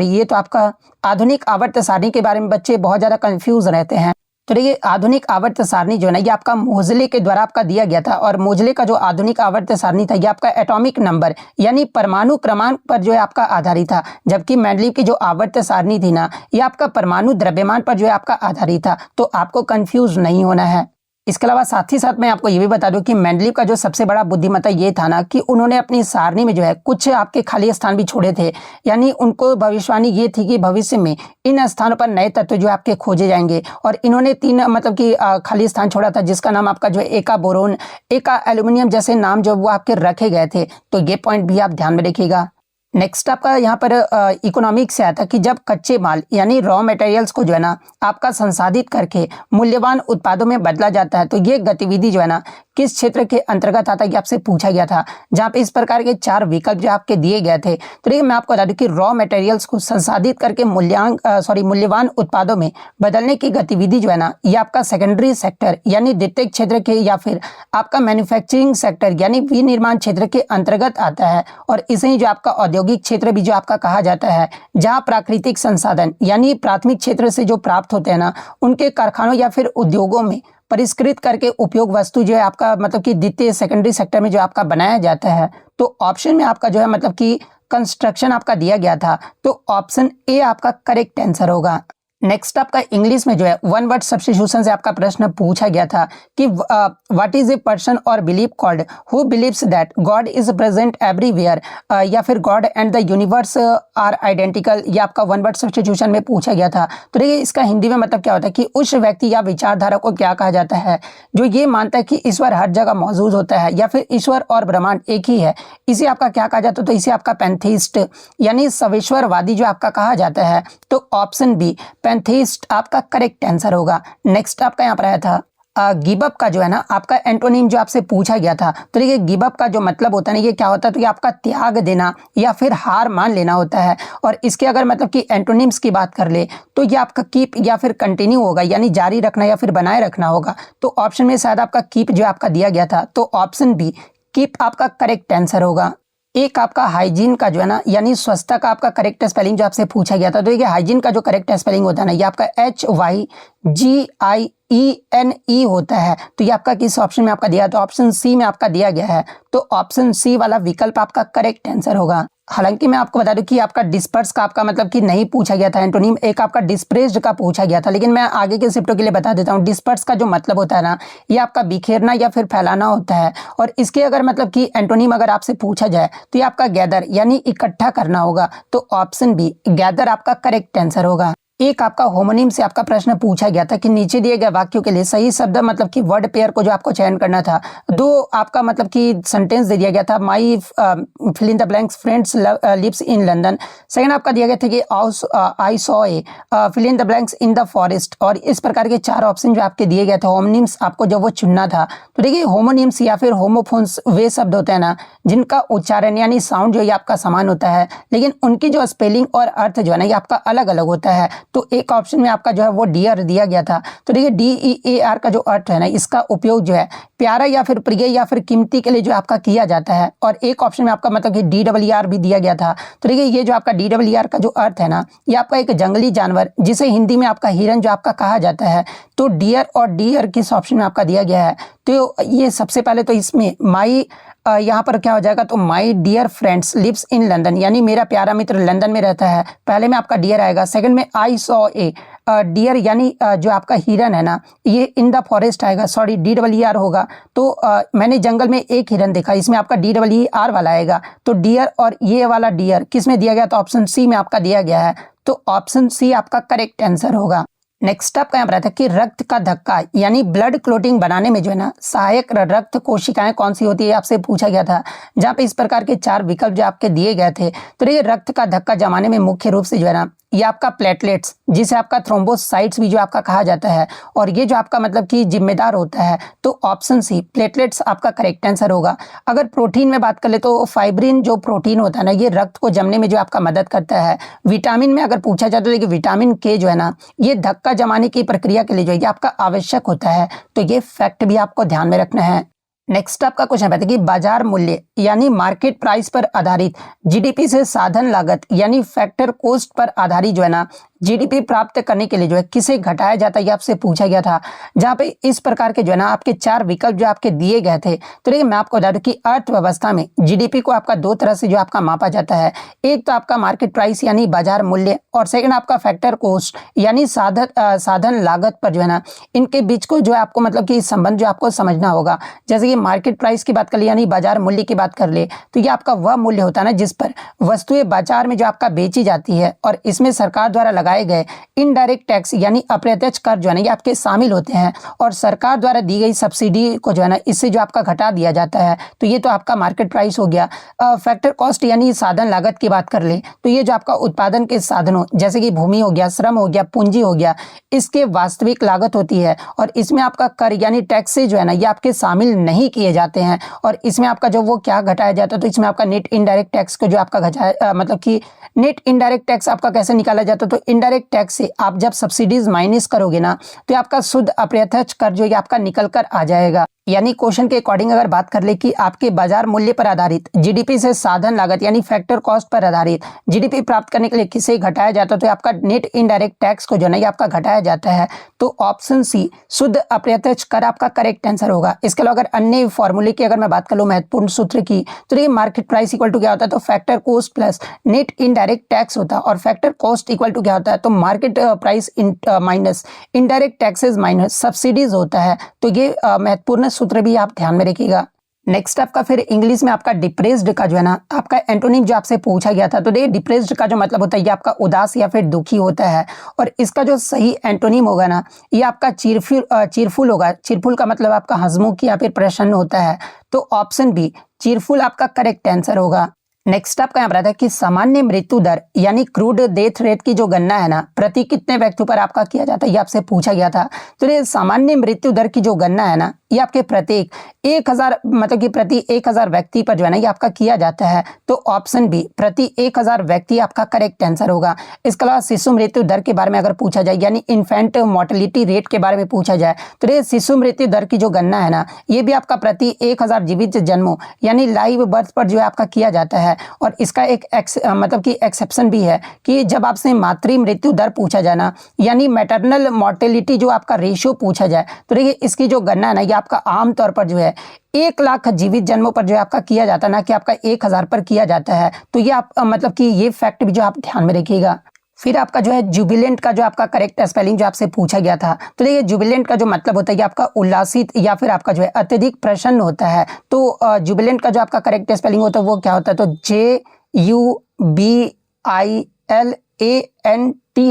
[SPEAKER 1] ये तो आपका आधुनिक आवर्त सारणी के बारे में बच्चे बहुत ज्यादा कंफ्यूज रहते हैं। तो देखिए आधुनिक आवर्त सारणी जो है ना ये आपका मोजले के द्वारा आपका दिया गया था। और मोजले का जो आधुनिक आवर्त सारणी था ये आपका एटॉमिक नंबर यानी परमाणु क्रमांक पर जो है आपका आधारित था। जबकि मेंडलीव की जो आवर्त सारणी थी ना ये आपका परमाणु द्रव्यमान पर जो है आपका आधारित था। तो आपको कंफ्यूज नहीं होना है। इसके अलावा साथ ही साथ मैं आपको ये भी बता दूं कि मेंडलीव का जो सबसे बड़ा बुद्धिमत्ता ये था ना कि उन्होंने अपनी सारणी में जो है कुछ आपके खाली स्थान भी छोड़े थे। यानी उनको भविष्यवाणी ये थी कि भविष्य में इन स्थानों पर नए तत्व जो आपके खोजे जाएंगे। और इन्होंने 3 मतलब कि खाली स्थान छोड़ा था जिसका नाम आपका जो है एका बोरोन, एका एल्यूमिनियम जैसे नाम जो वो आपके रखे गए थे। तो ये पॉइंट भी आप ध्यान में रखिएगा। नेक्स्ट आपका यहाँ पर इकोनॉमिक से आता कि जब कच्चे माल यानी रॉ मटेरियल्स को जो है ना आपका संसाधित करके मूल्यवान उत्पादों में बदला जाता है तो ये गतिविधि जो है ना किस क्षेत्र के अंतर्गत आता है, ये आपसे पूछा गया था। जहाँ पे इस प्रकार के 4 विकल्प जो आपके दिए गए थे। तो देखिए मैं आपको बता दूं कि रॉ मटेरियल्स को संसाधित करके मूल्यवान उत्पादों में बदलने की गतिविधि जो है ना ये आपका सेकेंडरी सेक्टर यानी द्वितीय क्षेत्र के या फिर आपका मैन्युफैक्चरिंग सेक्टर यानी विनिर्माण क्षेत्र के अंतर्गत आता है। और इसे ही जो आपका औद्योगिक क्षेत्र भी जो आपका कहा जाता है, जहाँ प्राकृतिक संसाधन यानी प्राथमिक क्षेत्र से जो प्राप्त होते हैं ना उनके कारखानों या फिर उद्योगों में परिष्कृत करके उपयोग वस्तु जो है आपका मतलब कि द्वितीय सेकेंडरी सेक्टर में जो आपका बनाया जाता है। तो ऑप्शन में आपका जो है मतलब कि कंस्ट्रक्शन आपका दिया गया था। तो ऑप्शन ए आपका करेक्ट आंसर होगा। नेक्स्ट आपका इंग्लिश में जो है 1 वर्ड सब्स्टिट्यूशन से आपका प्रश्न पूछा गया था कि व्हाट इज ए पर्सन और believe called who believes that God is present everywhere या फिर God and the universe are identical. ये आपका 1 वर्ड सब्स्टिट्यूशन में पूछा गया था। तो देखिए इसका हिंदी में मतलब क्या होता है कि उस व्यक्ति या विचारधारा को क्या कहा जाता है जो ये मानता है कि ईश्वर हर जगह मौजूद होता है या फिर ईश्वर और ब्रह्मांड एक ही है। इसे आपका क्या कहा जाता है, तो इसे आपका पैंथेइस्ट यानी सवेश्वरवादी जो आपका कहा जाता है। तो ऑप्शन बी पैंथेइस्ट आपका करेक्ट आंसर होगा। नेक्स्ट आपका यहाँ पर आया था गिव अप का जो है ना आपका एंटोनिम जो आपसे पूछा गया था। तो देखिए गिव अप का जो मतलब होता है ना ये क्या होता है, तो ये आपका त्याग देना या फिर हार मान लेना होता है। और इसके अगर मतलब कि एंटोनिम्स की बात कर ले तो ये आपका कीप या फिर कंटिन्यू होगा यानी जारी रखना या फिर बनाए रखना होगा। तो ऑप्शन में शायद आपका कीप जो आपका दिया गया था। तो ऑप्शन बी कीप आपका करेक्ट आंसर होगा। एक आपका हाइजीन का जो है ना यानी स्वच्छता का आपका करेक्ट स्पेलिंग जो आपसे पूछा गया था। तो देखिए हाइजीन का जो करेक्ट स्पेलिंग होता है ना ये आपका HYGIENE होता है। तो ये आपका किस ऑप्शन में आपका दिया, तो ऑप्शन सी में आपका दिया गया है। तो ऑप्शन सी वाला विकल्प आपका करेक्ट आंसर होगा। हालांकि मैं आपको बता दूं कि आपका डिस्पर्स का आपका मतलब कि नहीं पूछा गया था एंटोनिम, एक आपका डिस्प्रेस्ड का पूछा गया था। लेकिन मैं आगे के शिफ्टों के लिए बता देता हूं डिस्पर्स का जो मतलब होता है ना ये आपका बिखेरना या फिर फैलाना होता है। और इसके अगर मतलब कि एंटोनिम अगर आपसे पूछा जाए तो ये आपका गैदर यानी इकट्ठा करना होगा। तो ऑप्शन बी गैदर आपका करेक्ट आंसर होगा। एक आपका होमोनिम से आपका प्रश्न पूछा गया था कि नीचे दिए गए वाक्यों के लिए सही शब्द मतलब कि वर्ड पेयर को जो आपको चयन करना था। 2 आपका मतलब कि सेंटेंस दे दिया गया था my fill in the blanks friends lives in London. Second आपका दिया गया था कि I saw a fill in the blanks in the forest. और इस प्रकार के 4 ऑप्शन जो आपके दिए गए थे होमोनिम्स आपको जब वो चुनना था। तो देखिए होमोनिम्स या फिर होमोफोन्स वे शब्द होते हैं ना जिनका उच्चारण यानी साउंड जो ये आपका समान होता है लेकिन उनकी जो स्पेलिंग और अर्थ जो है ना ये आपका अलग अलग होता है। तो एक ऑप्शन में आपका जो है वो डियर दिया गया था। तो देखिए DEAR का जो अर्थ है ना, इसका उपयोग जो है प्यारा या फिर प्रिय या फिर कीमती के लिए जो आपका किया जाता है। और एक ऑप्शन में आपका मतलब कि DER भी दिया गया था। तो देखिए ये जो आपका DER का जो अर्थ है ना, ये आपका एक जंगली जानवर जिसे हिंदी में आपका हिरन जो आपका कहा जाता है। तो डियर और डियर किस ऑप्शन में आपका दिया गया है? तो ये सबसे पहले तो इसमें माई यहाँ पर क्या हो जाएगा, तो my dear friends lives in London, यानी मेरा प्यारा मित्र लंदन में रहता है। पहले में आपका डियर आएगा। सेकंड में आई सॉ ए डियर, यानी जो आपका हिरन है ना, ये इन द फॉरेस्ट आएगा। सॉरी, DER होगा। तो मैंने जंगल में एक हिरन देखा, इसमें आपका DER वाला आएगा। तो डियर और ये वाला डियर किस में दिया गया? तो ऑप्शन सी में आपका दिया गया है। तो ऑप्शन सी आपका करेक्ट आंसर होगा। नेक्स्ट आपका यहाँ पर आता है कि रक्त का धक्का यानी ब्लड क्लोटिंग बनाने में जो है ना, सहायक रक्त कोशिकाएं कौन सी होती है, आपसे पूछा गया था। जहाँ पे इस प्रकार के 4 विकल्प जो आपके दिए गए थे। तो ये रक्त का धक्का जमाने में मुख्य रूप से जो है ना, ये आपका प्लेटलेट्स, जिसे आपका थ्रोम्बोसाइट्स भी जो आपका कहा जाता है, और ये जो आपका मतलब कि जिम्मेदार होता है। तो ऑप्शन सी प्लेटलेट्स आपका करेक्ट आंसर होगा। अगर प्रोटीन में बात कर ले तो फाइब्रिन जो प्रोटीन होता है ना, ये रक्त को जमने में जो आपका मदद करता है। विटामिन में अगर पूछा जाता है कि विटामिन के जो है ना, ये धक्का जमाने की प्रक्रिया के लिए जो है आपका आवश्यक होता है। तो ये फैक्ट भी आपको ध्यान में रखना है। नेक्स्ट आपका क्वेश्चन है कि बाजार मूल्य यानी मार्केट प्राइस पर आधारित GDP से साधन लागत यानी फैक्टर कॉस्ट पर आधारित जो है ना, GDP प्राप्त करने के लिए जो है किसे घटाया जाता है, ये आपसे पूछा गया था। जहाँ पे इस प्रकार के जो है ना आपके 4 विकल्प जो आपके दिए गए थे। तो देखिए मैं आपको बता दूं कि अर्थव्यवस्था में GDP को आपका 2 तरह से जो आपका मापा जाता है। एक तो आपका मार्केट प्राइस यानी बाजार मूल्य, और सेकंड आपका फैक्टर कॉस्ट यानी साधन लागत पर जो है ना, इनके बीच को जो है आपको मतलब कि संबंध जो आपको समझना होगा। जैसे कि मार्केट प्राइस की बात कर ले यानी बाजार मूल्य की बात कर ले, तो ये आपका वह मूल्य होता है ना जिस पर वस्तुएं बाजार में जो आपका बेची जाती है, और इसमें सरकार द्वारा लगाए गए इनडायरेक्ट टैक्स यानी अप्रत्यक्ष कर जो है ना, ये आपके शामिल होते हैं। और सरकार द्वारा दी गई सब्सिडी को जो है ना, इससे जो आपका घटा दिया जाता है। तो ये तो आपका मार्केट प्राइस हो गया। फैक्टर कॉस्ट यानी साधन लागत की बात कर ले, तो ये जो आपका उत्पादन के साधनों जैसे कि भूमि हो गया, श्रम हो गया, पूंजी हो गया, इसके वास्तविक लागत होती है। और इसमें आपका कर यानी टैक्स से जो है ना, ये आपके शामिल नहीं किए जाते हैं। और इसमें आपका जो वो क्या घटाया जाता है, तो इसमें आपका नेट इनडायरेक्ट टैक्स को जो आपका घटाया मतलब कि नेट इनडायरेक्ट टैक्स आपका कैसे निकाला जाता है, तो इनडायरेक्ट टैक्स से आप जब सब्सिडीज माइनस करोगे ना, तो आपका शुद्ध अप्रत्यक्ष कर जो है आपका निकल कर आ जाएगा। यानी क्वेश्चन के अकॉर्डिंग अगर बात कर ले कि आपके बाजार मूल्य पर आधारित GDP से साधन लागत यानी फैक्टर कॉस्ट पर आधारित GDP प्राप्त करने के लिए किसे घटाया जाता है, तो आपका नेट इनडायरेक्ट टैक्स को जो है आपका घटाया जाता है। तो ऑप्शन सी शुद्ध अप्रत्यक्ष कर आपका करेक्ट आंसर होगा। इसके अलावा अगर अन्य फॉर्मूले की अगर मैं बात कर लूँ महत्वपूर्ण सूत्र की, तो देखिए मार्केट प्राइस इक्वल टू क्या होता है, तो factor cost plus net indirect tax होता है। और फैक्टर कॉस्ट इक्वल टू क्या होता है, तो market price minus indirect taxes minus subsidies होता है। तो ये महत्वपूर्ण सूत्र भी आप ध्यान में रखिएगा। नेक्स्ट आपका फिर इंग्लिश में आपका डिप्रेस्ड का जो है ना, आपका एंटोनिम जो आपसे पूछा गया था। तो देखिए डिप्रेस्ड का जो मतलब होता है, ये आपका उदास या फिर दुखी होता है। और इसका जो सही एंटोनिम होगा ना, ये आपका चीरफुल होगा। चीरफुल का मतलब आपका हंसमुख या फिर प्रसन्न होता है। तो ऑप्शन बी चीरफुल आपका करेक्ट आंसर होगा। नेक्स्ट आपका यहाँ पर आता है कि सामान्य मृत्यु दर यानी क्रूड डेथ रेट की जो गणना है ना, प्रति कितने व्यक्तियों पर आपका किया जाता है, ये आपसे पूछा गया था। तो ये सामान्य मृत्यु दर की जो गणना है ना, ये आपके प्रत्येक 1000 मतलब कि प्रति 1000 व्यक्ति पर जो है ना, ये आपका किया जाता है। तो ऑप्शन बी प्रति 1000 व्यक्ति आपका करेक्ट आंसर होगा। इसके अलावा शिशु मृत्यु दर के बारे में अगर पूछा जाए यानी इन्फेंट मोर्टेलिटी रेट के बारे में पूछा जाए, तो ये शिशु मृत्यु दर की जो गणना है ना, ये भी आपका प्रति 1000 जीवित जन्मों यानी लाइव बर्थ पर जो है आपका किया जाता है। और इसका एक मतलब कि एक्सेप्शन भी है कि जब आपसे मातृ मृत्यु दर पूछा जाए ना, यानी मैटरनल मोर्टेलिटी जो आपका रेशियो पूछा जाए, तो देखिए इसकी जो गणना है ना, ये आपका आमतौर पर जो है 1 लाख जीवित जन्मों पर जो है आपका किया जाता है, ना कि आपका 1000 पर किया जाता है। तो ये आप मतलब कि ये फैक्ट भी जो आप ध्यान में रखिएगा। फिर आपका जो है जुबिलेंट का जो आपका करेक्ट स्पेलिंग जो आपसे पूछा गया था। तो देखिए जुबिलेंट का जो मतलब होता है कि आपका उल्लासित या फिर आपका जो है अत्यधिक प्रसन्न होता है। तो जुबिलेंट का जो आपका करेक्ट स्पेलिंग होता है वो क्या होता है, तो JUBILANT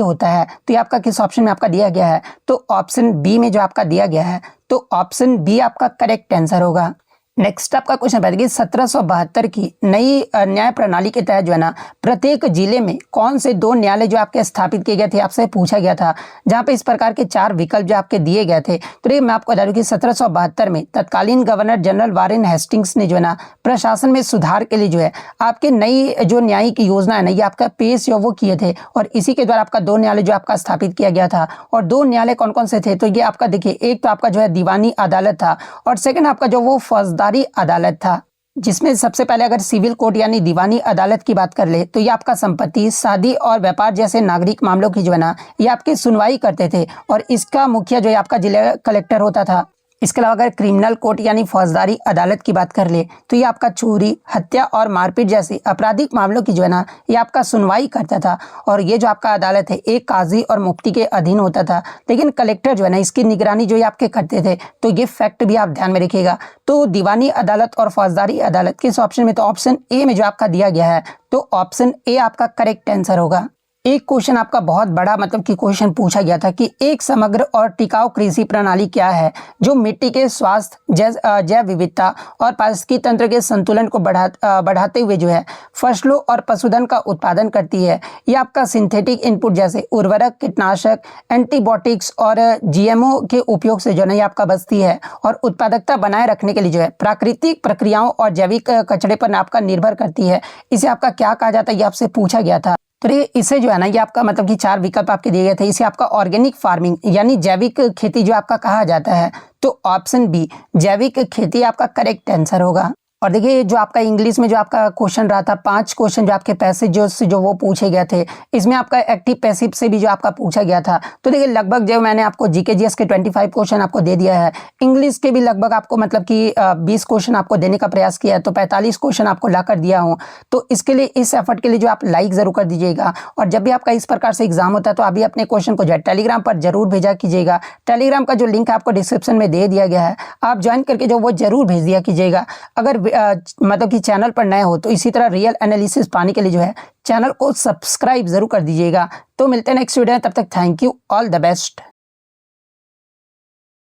[SPEAKER 1] होता है। तो ये आपका किस ऑप्शन में आपका दिया गया है, तो ऑप्शन बी में जो आपका दिया गया है। तो ऑप्शन बी आपका करेक्ट आंसर होगा। नेक्स्ट आपका क्वेश्चन बताइए 1772 की नई न्याय प्रणाली के तहत जो है ना प्रत्येक जिले में कौन से 2 न्यायालय जो आपके स्थापित किए गए थे, आपसे पूछा गया था, जहां पे इस प्रकार के 4 विकल्प जो आपके दिए गए थे। तो ये मैं आपको बता दूं कि 1772 में तत्कालीन गवर्नर जनरल वारेन हेस्टिंग्स ने जो है ना प्रशासन में सुधार के लिए जो है आपके नई जो न्यायिक योजना है ना ये आपका पेश जो वो किए थे, और इसी के द्वारा आपका 2 न्यायालय जो आपका स्थापित किया गया था। और 2 न्यायालय कौन कौन से थे, तो ये आपका देखिए, एक तो आपका जो है दीवानी अदालत था, और सेकंड आपका जो वो फौजदारी अदालत था, जिसमें सबसे पहले अगर सिविल कोर्ट यानी दीवानी अदालत की बात कर ले तो ये आपका संपत्ति, शादी और व्यापार जैसे नागरिक मामलों की जो है ना ये आपकी सुनवाई करते थे, और इसका मुखिया जो है आपका जिला कलेक्टर होता था। इसके अलावा अगर क्रिमिनल कोर्ट यानी फौजदारी अदालत की बात कर ले तो ये आपका चोरी, हत्या और मारपीट जैसे आपराधिक मामलों की जो है ना ये आपका सुनवाई करता था, और ये जो आपका अदालत है एक काजी और मुफ्ती के अधीन होता था, लेकिन कलेक्टर जो है ना इसकी निगरानी जो ये आपके करते थे। तो ये फैक्ट भी आप ध्यान में रखिएगा। तो दीवानी अदालत और फौजदारी अदालत किस ऑप्शन में, तो ऑप्शन ए में जो आपका दिया गया है, तो ऑप्शन ए आपका करेक्ट आंसर होगा। एक क्वेश्चन आपका बहुत बड़ा मतलब कि क्वेश्चन पूछा गया था कि एक समग्र और टिकाऊ कृषि प्रणाली क्या है जो मिट्टी के स्वास्थ्य, जैव विविधता और पारिस्थितिकी तंत्र के संतुलन को बढ़ाते हुए जो है फसलों और पशुधन का उत्पादन करती है। ये आपका सिंथेटिक इनपुट जैसे उर्वरक, कीटनाशक, एंटीबायोटिक्स और जीएमओ के उपयोग से जो है ये आपका बचती है, और उत्पादकता बनाए रखने के लिए जो है प्राकृतिक प्रक्रियाओं और जैविक कचरे पर आपका निर्भर करती है। इसे आपका क्या कहा जाता है, ये आपसे पूछा गया था। तो ये इसे जो है ना ये आपका मतलब कि 4 विकल्प आपके दिए गए थे। इसे आपका ऑर्गेनिक फार्मिंग यानी जैविक खेती जो आपका कहा जाता है, तो ऑप्शन बी जैविक खेती आपका करेक्ट आंसर होगा। और देखिए जो आपका इंग्लिश में जो आपका क्वेश्चन रहा था, 5 क्वेश्चन जो आपके पैसेज जो वो पूछे गए थे, इसमें आपका एक्टिव पैसिव से भी जो आपका पूछा गया था। तो देखिए लगभग जो मैंने आपको जीके जीएस के 25 क्वेश्चन आपको दे दिया है, इंग्लिश के भी लगभग आपको मतलब कि 20 क्वेश्चन आपको देने का प्रयास किया है, तो 45 क्वेश्चन आपको ला कर दिया हूँ। तो इसके लिए, इस एफर्ट के लिए जो आप लाइक जरूर कर दीजिएगा, और जब भी आपका इस प्रकार से एग्जाम होता है तो अभी अपने क्वेश्चन को जो है टेलीग्राम पर जरूर भेजा कीजिएगा। टेलीग्राम का जो लिंक है आपको डिस्क्रिप्शन में दे दिया गया है, आप ज्वाइन करके जो वो जरूर भेज दिया कीजिएगा। अगर मतलब कि चैनल पर नए हो तो इसी तरह रियल एनालिसिस पाने के लिए जो है चैनल को सब्सक्राइब जरूर कर दीजिएगा। तो मिलते हैं नेक्स्ट वीडियो में, तब तक thank you, all the best.